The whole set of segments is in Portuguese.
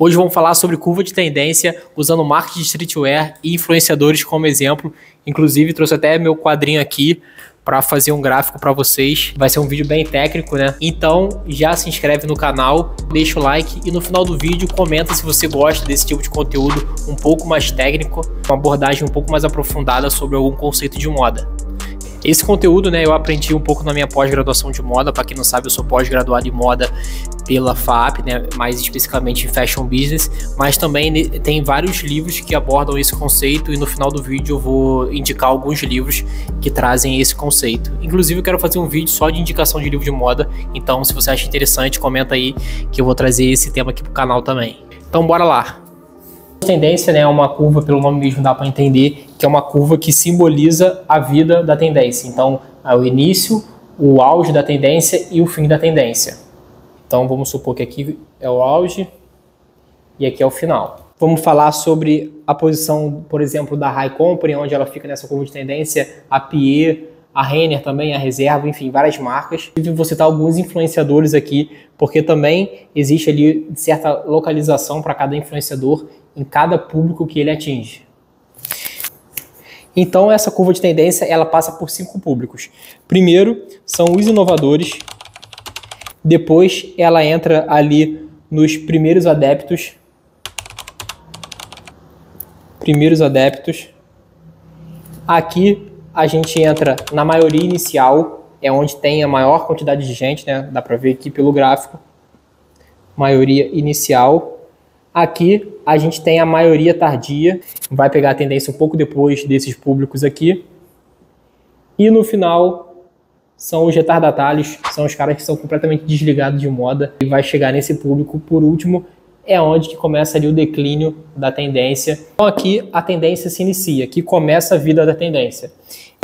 Hoje vamos falar sobre curva de tendência usando marketing de streetwear e influenciadores como exemplo. Inclusive trouxe até meu quadrinho aqui para fazer um gráfico para vocês. Vai ser um vídeo bem técnico, né? Então já se inscreve no canal, deixa o like e no final do vídeo comenta se você gosta desse tipo de conteúdo um pouco mais técnico, uma abordagem um pouco mais aprofundada sobre algum conceito de moda. Esse conteúdo, né, eu aprendi um pouco na minha pós-graduação de moda. Para quem não sabe, eu sou pós-graduado em moda pela FAAP, né, mais especificamente em Fashion Business, mas também tem vários livros que abordam esse conceito e no final do vídeo eu vou indicar alguns livros que trazem esse conceito. Inclusive eu quero fazer um vídeo só de indicação de livro de moda, então se você acha interessante, comenta aí que eu vou trazer esse tema aqui pro canal também. Então bora lá! Tendência, né, é uma curva, pelo nome mesmo dá para entender que é uma curva que simboliza a vida da tendência. Então, é o início, o auge da tendência e o fim da tendência. Então, vamos supor que aqui é o auge e aqui é o final. Vamos falar sobre a posição, por exemplo, da High Company, onde ela fica nessa curva de tendência, a Pier, a Renner também, a Reserva, enfim, várias marcas. E vou citar alguns influenciadores aqui, porque também existe ali certa localização para cada influenciador em cada público que ele atinge. Então essa curva de tendência ela passa por 5 públicos. Primeiro são os inovadores, depois ela entra ali nos primeiros adeptos. Aqui a gente entra na maioria inicial, é onde tem a maior quantidade de gente, né? Dá para ver aqui pelo gráfico. Maioria inicial. Aqui a gente tem a maioria tardia, vai pegar a tendência um pouco depois desses públicos aqui. E no final são os retardatários, são os caras que são completamente desligados de moda e vai chegar nesse público por último, é onde que começa ali o declínio da tendência. Então aqui a tendência se inicia, aqui começa a vida da tendência.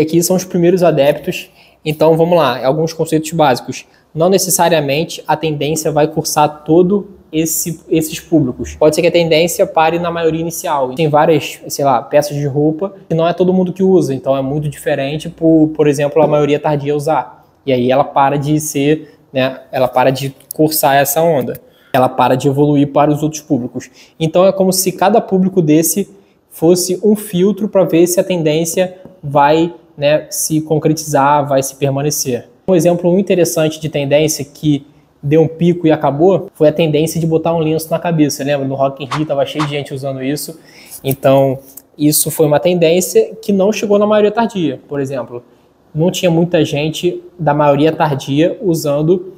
Aqui são os primeiros adeptos, então vamos lá, alguns conceitos básicos. Não necessariamente a tendência vai cursar todo esses públicos. Pode ser que a tendência pare na maioria inicial. Tem várias, sei lá, peças de roupa que não é todo mundo que usa, então é muito diferente por exemplo, a maioria tardia usar. E aí ela para de ser, né, ela para de cursar essa onda. Ela para de evoluir para os outros públicos. Então é como se cada público desse fosse um filtro para ver se a tendência vai, né, se concretizar, vai se permanecer. Um exemplo interessante de tendência que deu um pico e acabou, foi a tendência de botar um lenço na cabeça. Lembra? No Rock in Rio estava cheio de gente usando isso. Então, isso foi uma tendência que não chegou na maioria tardia, por exemplo. Não tinha muita gente da maioria tardia usando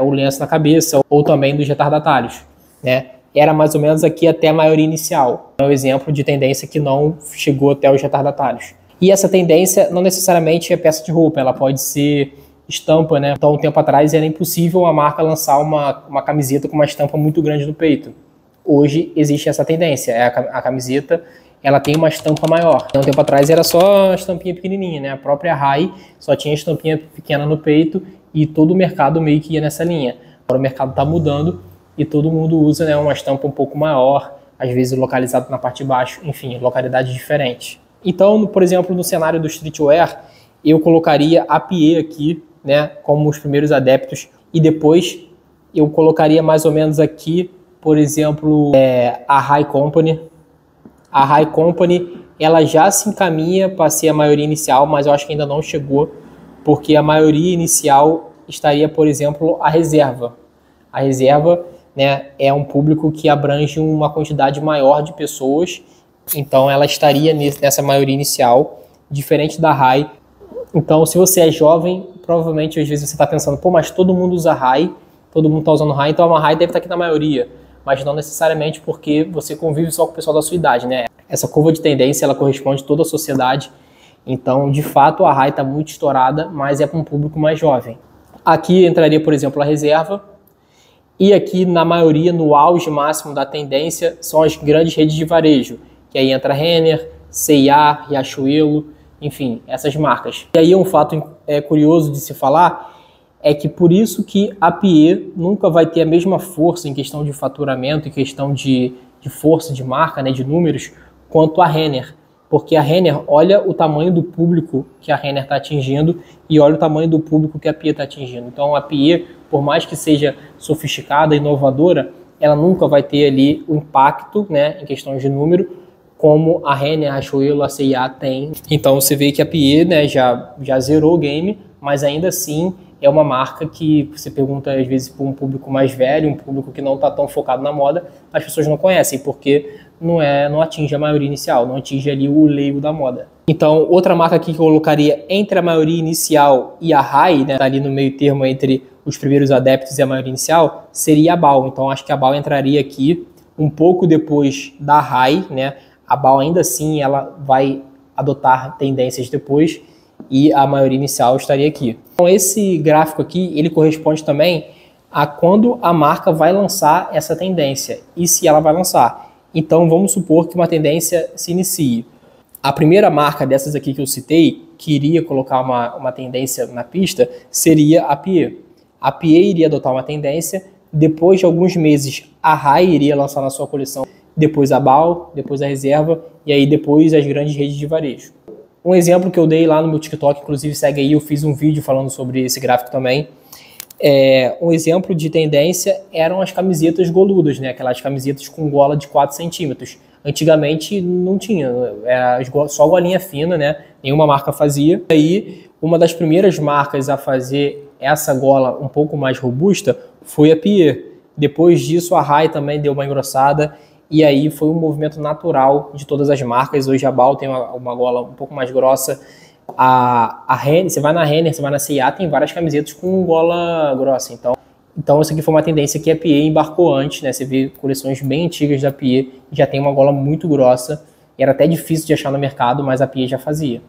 o lenço na cabeça, ou também dos retardatários, né? Era mais ou menos aqui até a maioria inicial. É um exemplo de tendência que não chegou até os retardatários. E essa tendência não necessariamente é peça de roupa, ela pode ser estampa, né? Então, um tempo atrás era impossível a marca lançar uma camiseta com uma estampa muito grande no peito. Hoje existe essa tendência, a camiseta ela tem uma estampa maior. Um tempo atrás era só a estampinha pequenininha, né? A própria Rai só tinha estampinha pequena no peito e todo o mercado meio que ia nessa linha. Agora o mercado está mudando e todo mundo usa, né, uma estampa um pouco maior, às vezes localizado na parte de baixo, enfim, localidades diferentes. Então, por exemplo, no cenário do streetwear, eu colocaria a Pier aqui, né, como os primeiros adeptos, e depois eu colocaria mais ou menos aqui, por exemplo, a High Company. A High Company, ela já se encaminha para ser a maioria inicial, mas eu acho que ainda não chegou, porque a maioria inicial estaria, por exemplo, a Reserva. A Reserva, né, é um público que abrange uma quantidade maior de pessoas, então ela estaria nessa maioria inicial, diferente da High. Então, se você é jovem, provavelmente às vezes você está pensando, pô, mas todo mundo usa High, todo mundo está usando High, então a High deve estar aqui na maioria. Mas não necessariamente porque você convive só com o pessoal da sua idade, né? Essa curva de tendência, ela corresponde a toda a sociedade. Então, de fato, a High está muito estourada, mas é para um público mais jovem. Aqui entraria, por exemplo, a Reserva. E aqui, na maioria, no auge máximo da tendência, são as grandes redes de varejo. Que aí entra Renner, C&A, Riachuelo, enfim, essas marcas. E aí um fato curioso de se falar é que por isso que a Pier nunca vai ter a mesma força em questão de faturamento, em questão de força de marca, né, de números, quanto a Renner. Porque a Renner, olha o tamanho do público que a Renner está atingindo e olha o tamanho do público que a Pier está atingindo. Então a Pier, por mais que seja sofisticada, inovadora, ela nunca vai ter ali o impacto, né, em questões de número, como a Renner, a Riachuelo, a C&A tem. Então você vê que a Pier, né, já zerou o game, mas ainda assim é uma marca que você pergunta às vezes para um público mais velho, um público que não está tão focado na moda, as pessoas não conhecem, porque não atinge a maioria inicial, não atinge ali o leigo da moda. Então, outra marca aqui que eu colocaria entre a maioria inicial e a High, né, tá ali no meio termo entre os primeiros adeptos e a maioria inicial, seria a BAO. Então, acho que a BAO entraria aqui um pouco depois da High, né? A BAO ainda assim ela vai adotar tendências depois e a maioria inicial estaria aqui. Então, esse gráfico aqui, ele corresponde também a quando a marca vai lançar essa tendência e se ela vai lançar. Então, vamos supor que uma tendência se inicie. A primeira marca dessas aqui que eu citei, que iria colocar uma tendência na pista, seria a Pier. A Pier iria adotar uma tendência, depois de alguns meses a Rai iria lançar na sua coleção, depois a BAO, depois a Reserva e aí depois as grandes redes de varejo. Um exemplo que eu dei lá no meu TikTok, inclusive segue aí, eu fiz um vídeo falando sobre esse gráfico também. Um exemplo de tendência eram as camisetas goludas, né? Aquelas camisetas com gola de 4 centímetros. Antigamente não tinha, era só golinha fina, né? Nenhuma marca fazia. Aí, uma das primeiras marcas a fazer essa gola um pouco mais robusta foi a Pier. Depois disso, a Rai também deu uma engrossada. E aí foi um movimento natural de todas as marcas. Hoje a BAO tem uma gola um pouco mais grossa. A Renner, você vai na Renner, você vai na C&A, tem várias camisetas com gola grossa. Então essa aqui foi uma tendência que a Pier embarcou antes, né? Você vê coleções bem antigas da Pier, já tem uma gola muito grossa. Era até difícil de achar no mercado, mas a Pier já fazia.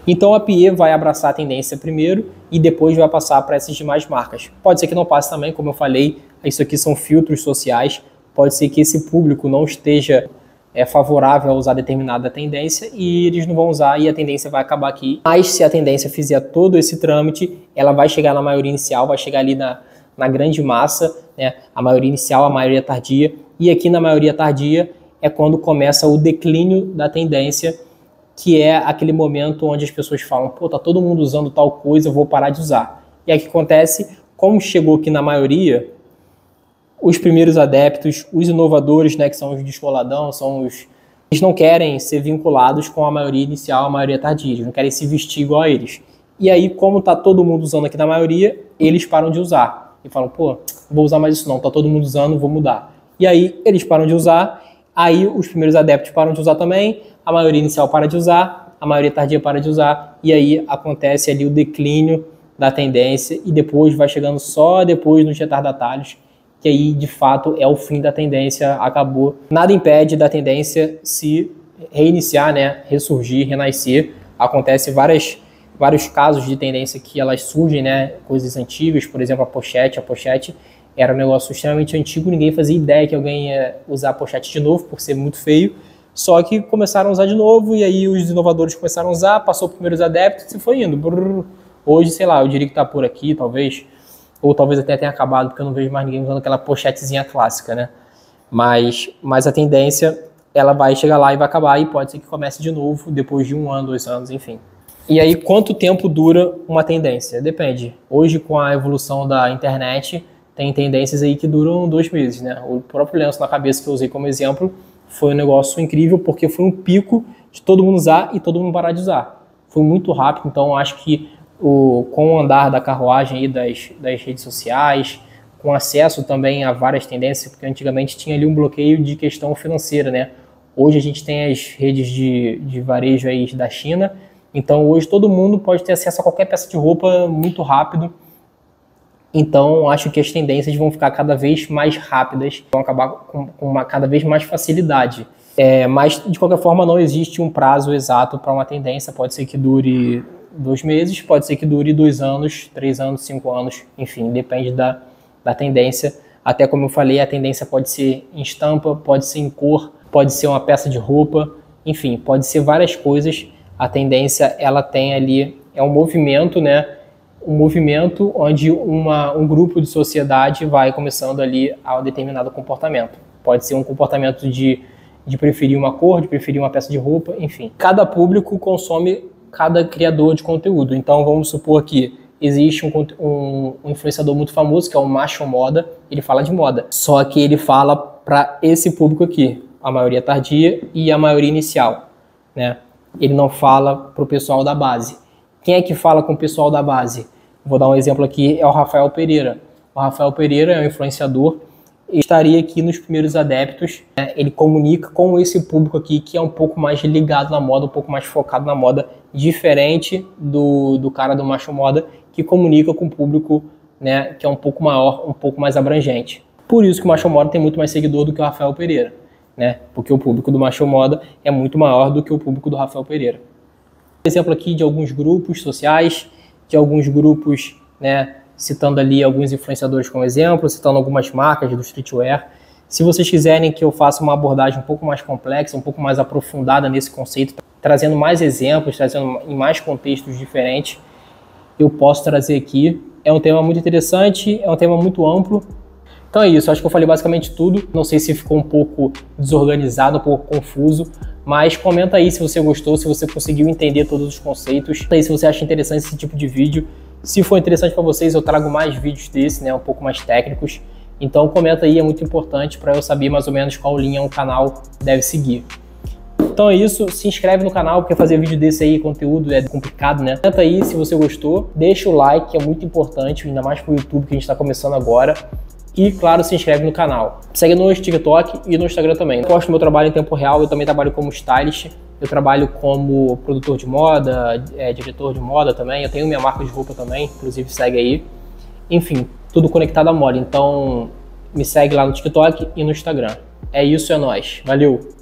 Então a Pier vai abraçar a tendência primeiro e depois vai passar para essas demais marcas. Pode ser que não passe também, como eu falei, isso aqui são filtros sociais. Pode ser que esse público não esteja favorável a usar determinada tendência e eles não vão usar e a tendência vai acabar aqui. Mas se a tendência fizer todo esse trâmite, ela vai chegar na maioria inicial, vai chegar ali na grande massa, né? A maioria inicial, a maioria tardia. E aqui na maioria tardia é quando começa o declínio da tendência, que é aquele momento onde as pessoas falam, pô, tá todo mundo usando tal coisa, eu vou parar de usar. E aí o que acontece? Como chegou aqui na maioria, os primeiros adeptos, os inovadores, né, que são os descoladão, eles não querem ser vinculados com a maioria inicial, a maioria tardia, eles não querem se vestir igual a eles. E aí, como tá todo mundo usando aqui na maioria, eles param de usar. E falam, pô, não vou usar mais isso não, tá todo mundo usando, vou mudar. E aí, eles param de usar, aí os primeiros adeptos param de usar também, a maioria inicial para de usar, a maioria tardia para de usar, e aí acontece ali o declínio da tendência, e depois vai chegando só depois nos retardatários, que aí, de fato, é o fim da tendência, acabou. Nada impede da tendência se reiniciar, né, ressurgir, renascer. Acontece vários casos de tendência que elas surgem, né, coisas antigas, por exemplo, a pochete. A pochete era um negócio extremamente antigo, ninguém fazia ideia que alguém ia usar a pochete de novo, por ser muito feio. Só que começaram a usar de novo, e aí os inovadores começaram a usar, passou para os primeiros adeptos e foi indo. Brrr. Hoje, sei lá, eu diria que está por aqui, talvez... ou talvez até tenha acabado, porque eu não vejo mais ninguém usando aquela pochetezinha clássica, né? Mas a tendência, ela vai chegar lá e vai acabar, e pode ser que comece de novo depois de 1 ano, 2 anos, enfim. E aí, quanto tempo dura uma tendência? Depende. Hoje, com a evolução da internet, tem tendências aí que duram 2 meses, né? O próprio lenço na cabeça que eu usei como exemplo foi um negócio incrível, porque foi um pico de todo mundo usar e todo mundo parar de usar. Foi muito rápido, então eu acho que com o andar da carruagem aí das redes sociais, com acesso também a várias tendências, porque antigamente tinha ali um bloqueio de questão financeira, né? Hoje a gente tem as redes de varejo aí da China, então hoje todo mundo pode ter acesso a qualquer peça de roupa muito rápido. Então acho que as tendências vão ficar cada vez mais rápidas, vão acabar com uma cada vez mais facilidade. Mas de qualquer forma não existe um prazo exato para uma tendência, pode ser que dure 2 meses, pode ser que dure 2 anos, 3 anos, 5 anos, enfim, depende da tendência. Até como eu falei, a tendência pode ser em estampa, pode ser em cor, pode ser uma peça de roupa, enfim, pode ser várias coisas. A tendência, ela tem ali, é um movimento, né? Um movimento onde um grupo de sociedade vai começando ali a um determinado comportamento. Pode ser um comportamento de preferir uma cor, de preferir uma peça de roupa, enfim. Cada público consome cada criador de conteúdo. Então, vamos supor que existe um influenciador muito famoso, que é o Macho Moda, ele fala de moda. Só que ele fala para esse público aqui, a maioria tardia e a maioria inicial, né? Ele não fala para o pessoal da base. Quem é que fala com o pessoal da base? Vou dar um exemplo aqui, é o Rafael Pereira. O Rafael Pereira é um influenciador, estaria aqui nos primeiros adeptos, né? Ele comunica com esse público aqui que é um pouco mais ligado na moda, um pouco mais focado na moda, diferente do cara do Macho Moda, que comunica com o público, né, que é um pouco maior, um pouco mais abrangente. Por isso que o Macho Moda tem muito mais seguidor do que o Rafael Pereira, né? Porque o público do Macho Moda é muito maior do que o público do Rafael Pereira. Exemplo aqui de alguns grupos sociais, de alguns grupos, né, citando ali alguns influenciadores como exemplo, citando algumas marcas do streetwear. Se vocês quiserem que eu faça uma abordagem um pouco mais complexa, um pouco mais aprofundada nesse conceito, trazendo mais exemplos, trazendo em mais contextos diferentes, eu posso trazer aqui. É um tema muito interessante, é um tema muito amplo. Então é isso, acho que eu falei basicamente tudo. Não sei se ficou um pouco desorganizado, um pouco confuso, mas comenta aí se você gostou, se você conseguiu entender todos os conceitos. Comenta aí se você acha interessante esse tipo de vídeo. Se for interessante para vocês, eu trago mais vídeos desse, né, um pouco mais técnicos. Então comenta aí, é muito importante para eu saber mais ou menos qual linha o canal deve seguir. Então é isso, se inscreve no canal, porque fazer vídeo desse aí, conteúdo é complicado, né? Comenta aí se você gostou, deixa o like, que é muito importante, ainda mais pro YouTube que a gente está começando agora. E, claro, se inscreve no canal. Segue no TikTok e no Instagram também. Eu posto meu trabalho em tempo real, eu também trabalho como stylist, eu trabalho como produtor de moda, diretor de moda também, eu tenho minha marca de roupa também, inclusive segue aí. Enfim, tudo conectado à moda, então me segue lá no TikTok e no Instagram. É isso, é nóis. Valeu!